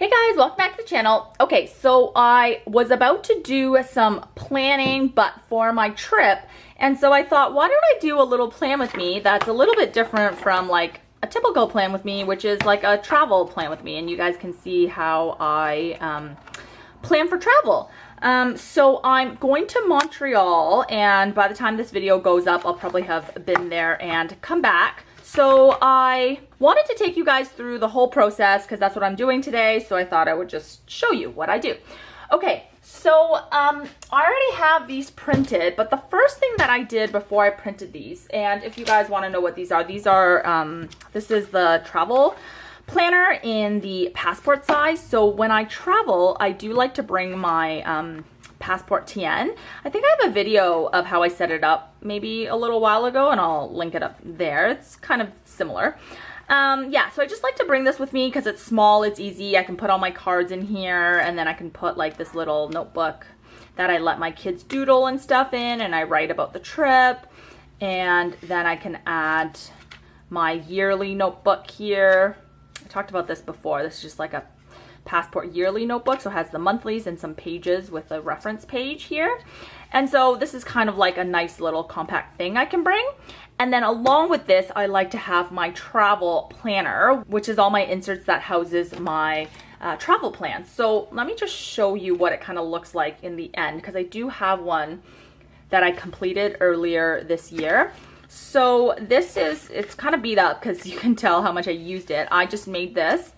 Hey guys, welcome back to the channel. Okay, so I was about to do some planning, but for my trip, and so I thought, why don't I do a little plan with me that's a little bit different from like a typical plan with me, which is like a travel plan with me, and you guys can see how I plan for travel. So I'm going to Montreal, and by the time this video goes up, I'll probably have been there and come back. So I wanted to take you guys through the whole process because that's what I'm doing today. So I thought I would just show you what I do. Okay, so I already have these printed, but the first thing that I did before I printed these, and if you guys want to know what these are, this is the travel planner in the passport size. So when I travel, I do like to bring my passport TN. I think I have a video of how I set it up maybe a little while ago, and I'll link it up there. It's kind of similar. Yeah, so I just like to bring this with me because it's small, it's easy. I can put all my cards in here, and then I can put like this little notebook that I let my kids doodle and stuff in, and I write about the trip. And then I can add my yearly notebook here. I talked about this before. This is just like a passport yearly notebook, so it has the monthlies and some pages with a reference page here. And so this is kind of like a nice little compact thing I can bring. And then along with this, I like to have my travel planner, which is all my inserts that houses my travel plans. So let me just show you what it kind of looks like in the end, because I do have one that I completed earlier this year. So this is, it's kind of beat up because you can tell how much I used it. I just made this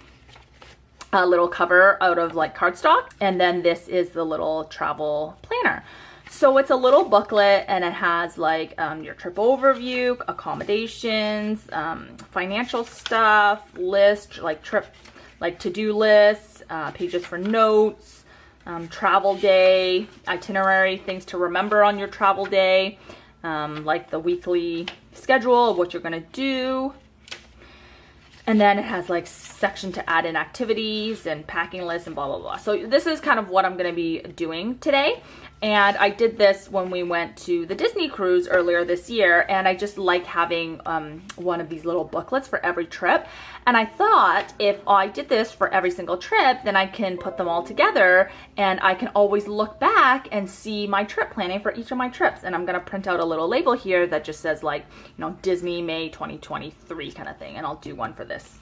a little cover out of like cardstock, and then this is the little travel planner. So it's a little booklet, and it has like your trip overview, accommodations, financial stuff, list, like trip, like to-do lists, pages for notes, travel day, itinerary, things to remember on your travel day, like the weekly schedule of what you're gonna do. And then it has like section to add in activities and packing lists and blah, blah, blah. So this is kind of what I'm going to be doing today. And I did this when we went to the Disney cruise earlier this year. And I just like having one of these little booklets for every trip. And I thought if I did this for every single trip, then I can put them all together and I can always look back and see my trip planning for each of my trips. And I'm going to print out a little label here that just says like, you know, Disney May 2023 kind of thing. And I'll do one for this.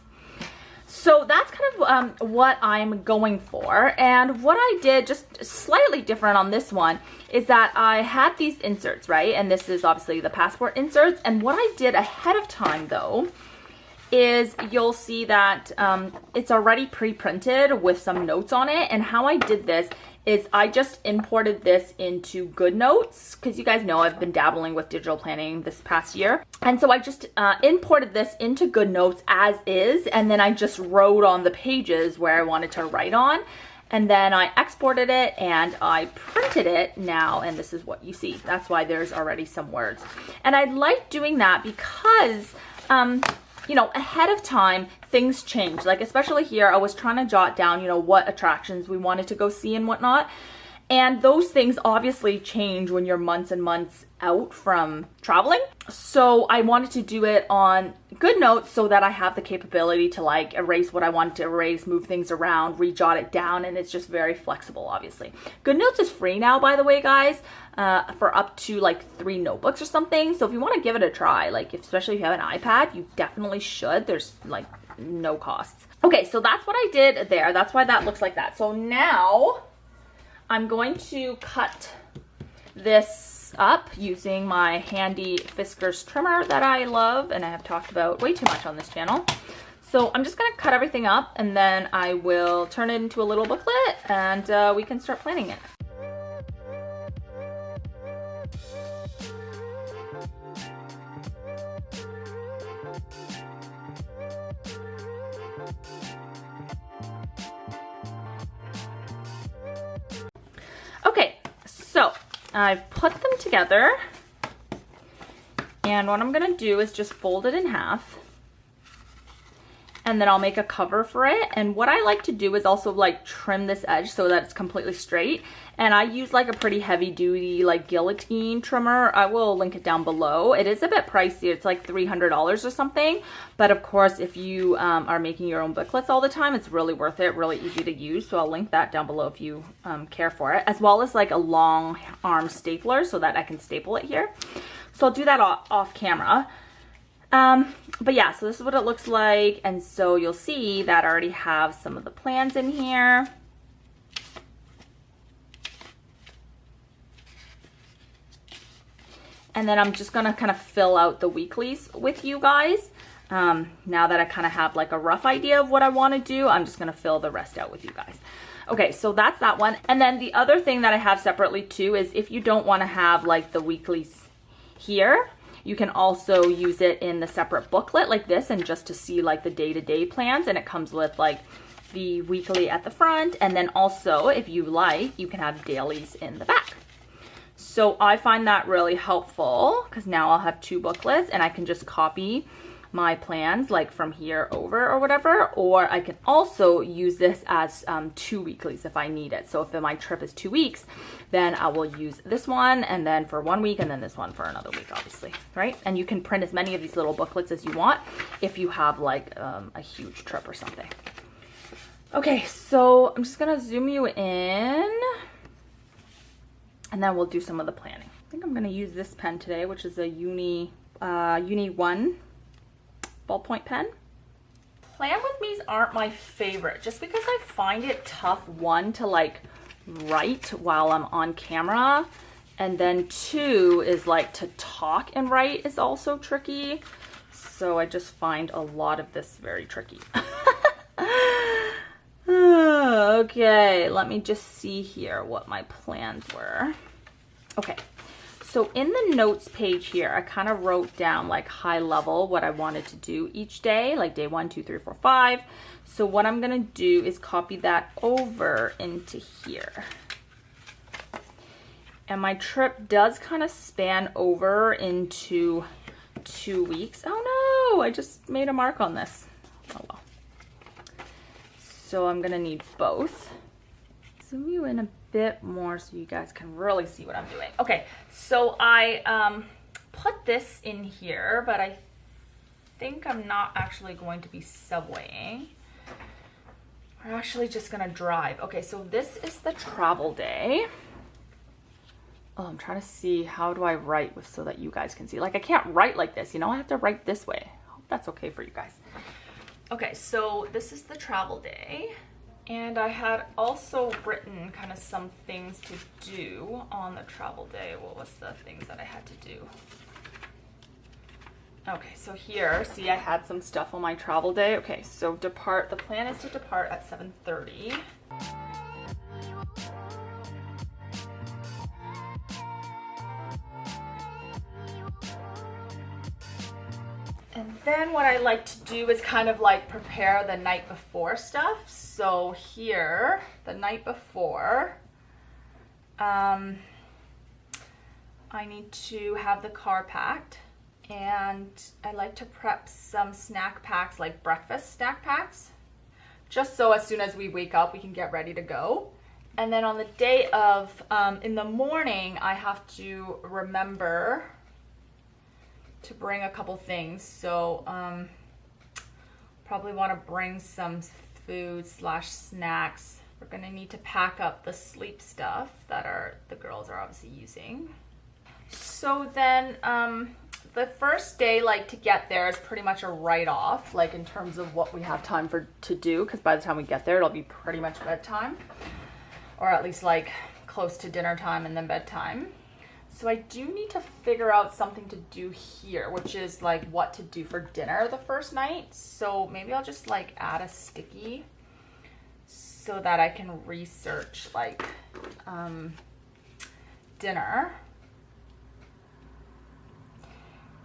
So that's kind of what I'm going for. And what I did, just slightly different on this one, is that I had these inserts, right? And this is obviously the passport inserts. And what I did ahead of time though, is you'll see that it's already pre-printed with some notes on it. And how I did this is I just imported this into GoodNotes, because you guys know I've been dabbling with digital planning this past year. And so I just imported this into GoodNotes as is, and then I just wrote on the pages where I wanted to write on. And then I exported it and I printed it now, and this is what you see. That's why there's already some words. And I like doing that because you know, ahead of time, things change. Like, especially here, I was trying to jot down, you know, what attractions we wanted to go see and whatnot. And those things obviously change when you're months and months out from traveling. So I wanted to do it on GoodNotes so that I have the capability to like erase what I wanted to erase, move things around, re-jot it down, and it's just very flexible, obviously. GoodNotes is free now, by the way, guys, for up to like 3 notebooks or something. So if you want to give it a try, like especially if you have an iPad, you definitely should. There's like no costs. Okay, so that's what I did there. That's why that looks like that. So now I'm going to cut this up using my handy Fiskars trimmer that I love and I have talked about way too much on this channel. So I'm just going to cut everything up, and then I will turn it into a little booklet, and we can start planning it. Okay, so I've put them together, and what I'm gonna do is just fold it in half, and then I'll make a cover for it. And what I like to do is also like trim this edge so that it's completely straight. And I use like a pretty heavy duty like guillotine trimmer. I will link it down below. It is a bit pricey. It's like $300 or something. But of course, if you are making your own booklets all the time, it's really worth it, really easy to use. So I'll link that down below if you care for it, as well as like a long arm stapler so that I can staple it here. So I'll do that off camera. But yeah, so this is what it looks like. And so you'll see that I already have some of the plans in here. And then I'm just gonna kind of fill out the weeklies with you guys. Now that I kind of have like a rough idea of what I want to do, I'm just gonna fill the rest out with you guys. Okay, so that's that one. And then the other thing that I have separately too is if you don't want to have like the weeklies here, you can also use it in the separate booklet like this, and just to see like the day-to-day plans. And it comes with like the weekly at the front, and then also if you like, you can have dailies in the back. So I find that really helpful because now I'll have 2 booklets and I can just copy my plans like from here over or whatever, or I can also use this as 2 weeklies if I need it. So if my trip is 2 weeks, then I will use this one, and then for 1 week, and then this one for another week, obviously, right? And you can print as many of these little booklets as you want if you have like a huge trip or something. Okay, so I'm just gonna zoom you in, and then we'll do some of the planning. I think I'm gonna use this pen today, which is a Uni 1 ballpoint pen. Plan with me's aren't my favorite, just because I find it tough, 1, to like write while I'm on camera, and then 2 is like to talk and write is also tricky. So I just find a lot of this very tricky. Okay, let me just see here what my plans were. Okay, so in the notes page here, I kind of wrote down like high level what I wanted to do each day, like day 1, 2, 3, 4, 5. So what I'm gonna do is copy that over into here. And my trip does kind of span over into 2 weeks. Oh no, I just made a mark on this. Oh well. So I'm gonna need both. Zoom you in a bit more so you guys can really see what I'm doing. Okay, so I put this in here, but I think I'm not actually going to be subwaying. We're actually just gonna drive. Okay, so this is the travel day. Oh, I'm trying to see how do I write with so that you guys can see. Like I can't write like this, you know, I have to write this way. I hope that's okay for you guys. Okay, so this is the travel day. And I had also written kind of some things to do on the travel day. What was the things that I had to do? Okay, so here, see, I had some stuff on my travel day. Okay, so the plan is to depart at 7:30. And then what I like to do is kind of like prepare the night before stuff. So here, the night before, I need to have the car packed, and I like to prep some snack packs, like breakfast snack packs, just so as soon as we wake up, we can get ready to go. And then on the day of, in the morning, I have to remember to bring a couple things. So probably want to bring some food / snacks. We're gonna need to pack up the sleep stuff that the girls are obviously using. So then the first day, like to get there, is pretty much a write-off, like in terms of what we have time to do, because by the time we get there, it'll be pretty much bedtime, or at least like close to dinner time and then bedtime. So I do need to figure out something to do here, which is like what to do for dinner the first night. So maybe I'll just like add a sticky so that I can research like dinner.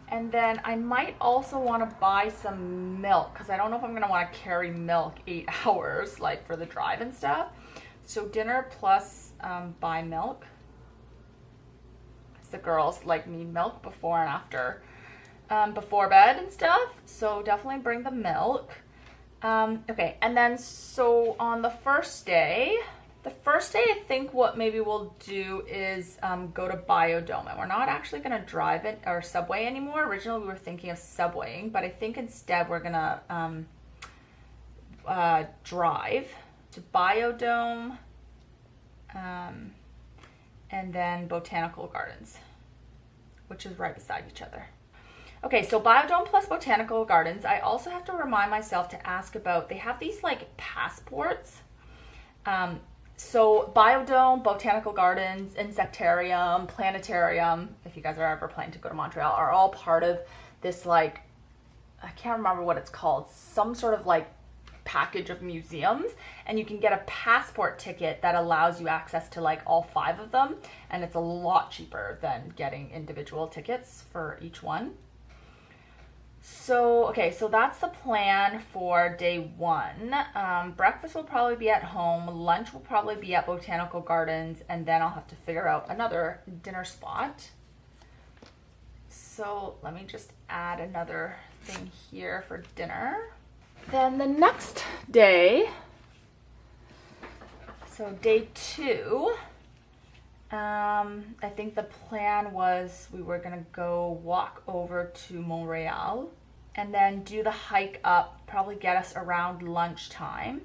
And then I might also want to buy some milk, because I don't know if I'm going to want to carry milk 8 hours like for the drive and stuff. So dinner plus buy milk. The girls like need milk before and after, before bed and stuff. So definitely bring the milk. Okay, and then so on the first day I think what maybe we'll do is go to Biodome. And we're not actually going to drive it or subway anymore. Originally we were thinking of subwaying, but I think instead we're going to drive to Biodome and then Botanical Gardens, which is right beside each other. Okay, so Biodome plus Botanical Gardens. I also have to remind myself to ask about, they have these like passports. So Biodome, Botanical Gardens, Insectarium, Planetarium, if you guys are ever planning to go to Montreal, are all part of this like, I can't remember what it's called, some sort of like package of museums, and you can get a passport ticket that allows you access to like all 5 of them, and it's a lot cheaper than getting individual tickets for each one. So, okay, so that's the plan for day 1. Breakfast will probably be at home, lunch will probably be at Botanical Gardens, and then I'll have to figure out another dinner spot. So let me just add another thing here for dinner. Then the next day, so day 2, I think the plan was we were gonna go walk over to Montreal and then do the hike up, probably get us around lunchtime,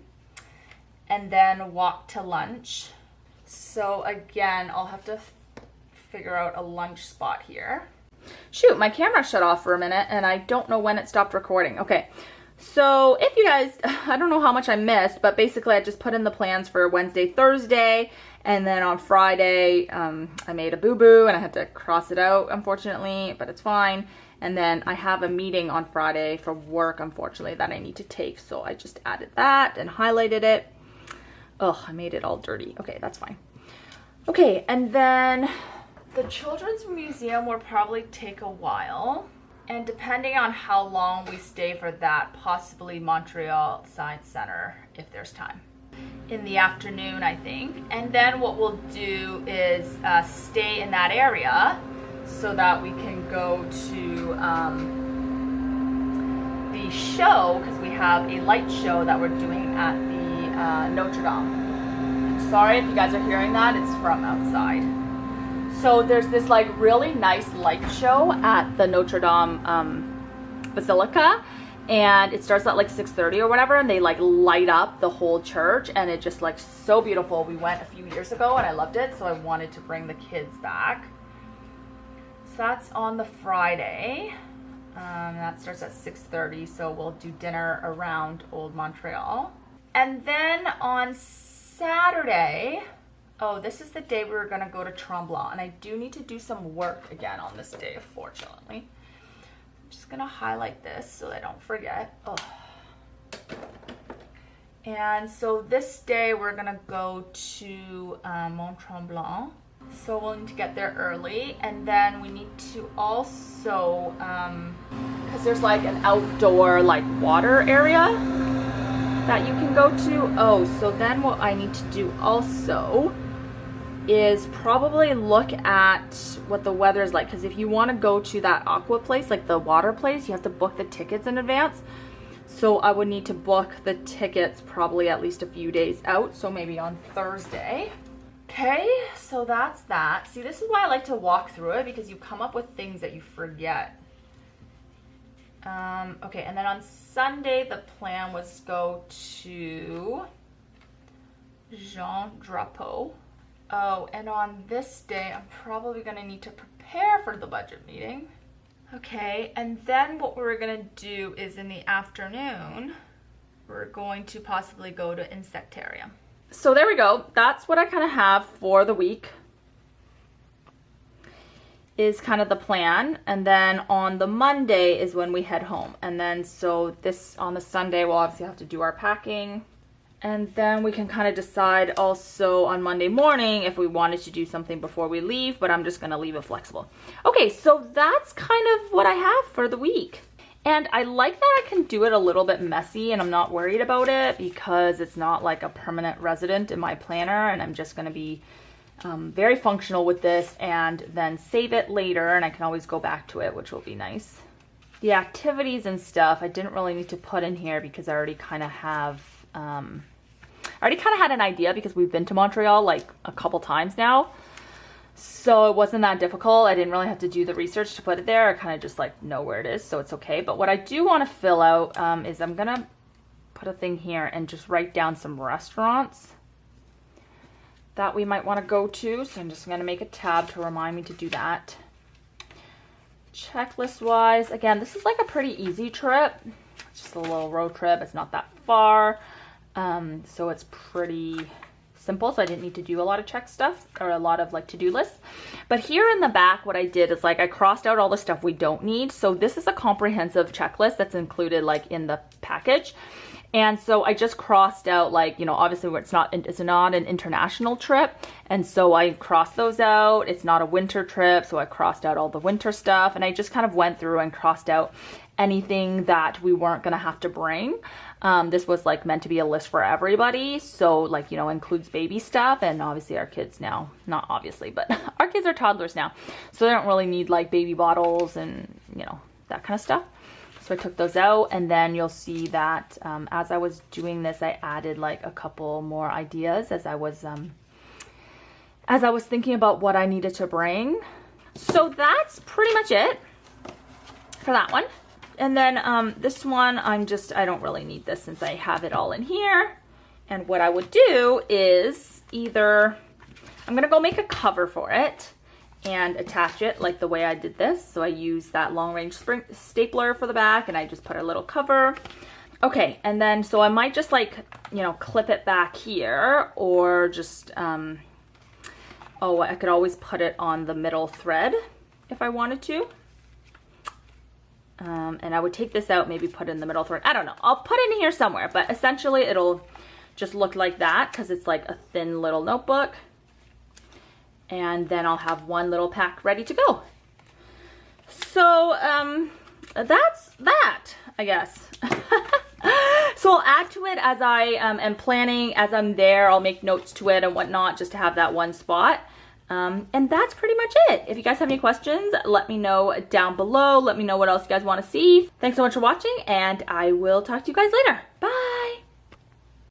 and then walk to lunch. So again, I'll have to figure out a lunch spot here. Shoot, my camera shut off for a minute and I don't know when it stopped recording. Okay. So if you guys, I don't know how much I missed, but basically I just put in the plans for Wednesday, Thursday, and then on Friday, I made a boo-boo and I had to cross it out, unfortunately, but it's fine. And then I have a meeting on Friday for work, unfortunately, that I need to take. So I just added that and highlighted it. Oh, I made it all dirty. Okay, that's fine. Okay, and then the Children's Museum will probably take a while. And depending on how long we stay for that, possibly Montreal Science Center, if there's time. In the afternoon, I think. And then what we'll do is stay in that area so that we can go to the show, because we have a light show that we're doing at the Notre Dame. I'm sorry if you guys are hearing that, it's from outside. So there's this like really nice light show at the Notre Dame Basilica, and it starts at like 6:30 or whatever, and they like light up the whole church, and it just like so beautiful. We went a few years ago and I loved it, so I wanted to bring the kids back. So that's on the Friday. That starts at 6:30, so we'll do dinner around Old Montreal. And then on Saturday, oh, this is the day we were going to go to Tremblant, and I do need to do some work again on this day, fortunately. I'm just going to highlight this so I don't forget. Oh. And so this day we're going to go to Mont Tremblant. So we'll need to get there early, and then we need to also, because there's like an outdoor like water area that you can go to. Oh, so then what I need to do also is probably look at what the weather is like, because if you want to go to that aqua place, like the water place, you have to book the tickets in advance. So I would need to book the tickets probably at least a few days out, so maybe on Thursday. Okay, so that's that. See, this is why I like to walk through it, because you come up with things that you forget. Okay, and then on Sunday the plan was go to Jean Drapeau. Oh, and on this day, I'm probably going to need to prepare for the budget meeting. Okay, and then what we're going to do is in the afternoon, we're going to possibly go to Insectarium. So there we go. That's what I kind of have for the week, is kind of the plan. And then on the Monday is when we head home. And then so this on the Sunday, we'll obviously have to do our packing. And then we can kind of decide also on Monday morning if we wanted to do something before we leave, but I'm just going to leave it flexible. Okay, so that's kind of what I have for the week. And I like that I can do it a little bit messy and I'm not worried about it, because it's not like a permanent resident in my planner, and I'm just going to be very functional with this and then save it later, and I can always go back to it, which will be nice. the activities and stuff, I didn't really need to put in here because I already kind of have, I already kind of had an idea because we've been to Montreal like a couple times now. So it wasn't that difficult. I didn't really have to do the research to put it there. I kind of just like know where it is, so it's okay. But what I do want to fill out is I'm gonna put a thing here and just write down some restaurants that we might want to go to. So I'm just gonna make a tab to remind me to do that. Checklist wise, again, this is like a pretty easy trip. It's just a little road trip. It's not that far. So it's pretty simple, so I didn't need to do a lot of check stuff or a lot of like to-do lists. But here in the back, what I did is like I crossed out all the stuff we don't need. So this is a comprehensive checklist that's included like in the package. And so I just crossed out like, you know, obviously it's not an international trip. And so I crossed those out. It's not a winter trip. So I crossed out all the winter stuff, and I just kind of went through and crossed out anything that we weren't going to have to bring. This was like meant to be a list for everybody. So like, you know, includes baby stuff, and obviously our kids now, not obviously, but our kids are toddlers now. So they don't really need like baby bottles and, you know, that kind of stuff. So I took those out, and then you'll see that as I was doing this, I added like a couple more ideas as I was thinking about what I needed to bring. So that's pretty much it for that one. And then this one, I don't really need this since I have it all in here. And what I would do is either, I'm gonna go make a cover for it and attach it like the way I did this. So I use that long range stapler for the back, and I just put a little cover. Okay, and then so I might just like, you know, clip it back here, or just, oh, I could always put it on the middle thread if I wanted to. And I would take this out, maybe put it in the middle thread. I don't know. I'll put it in here somewhere, but essentially it'll just look like that because it's like a thin little notebook. And then I'll have one little pack ready to go. So that's that, I guess. So I'll add to it as I am planning, as I'm there. I'll make notes to it and whatnot just to have that one spot. And that's pretty much it. If you guys have any questions, let me know down below. Let me know what else you guys want to see. Thanks so much for watching, and I will talk to you guys later.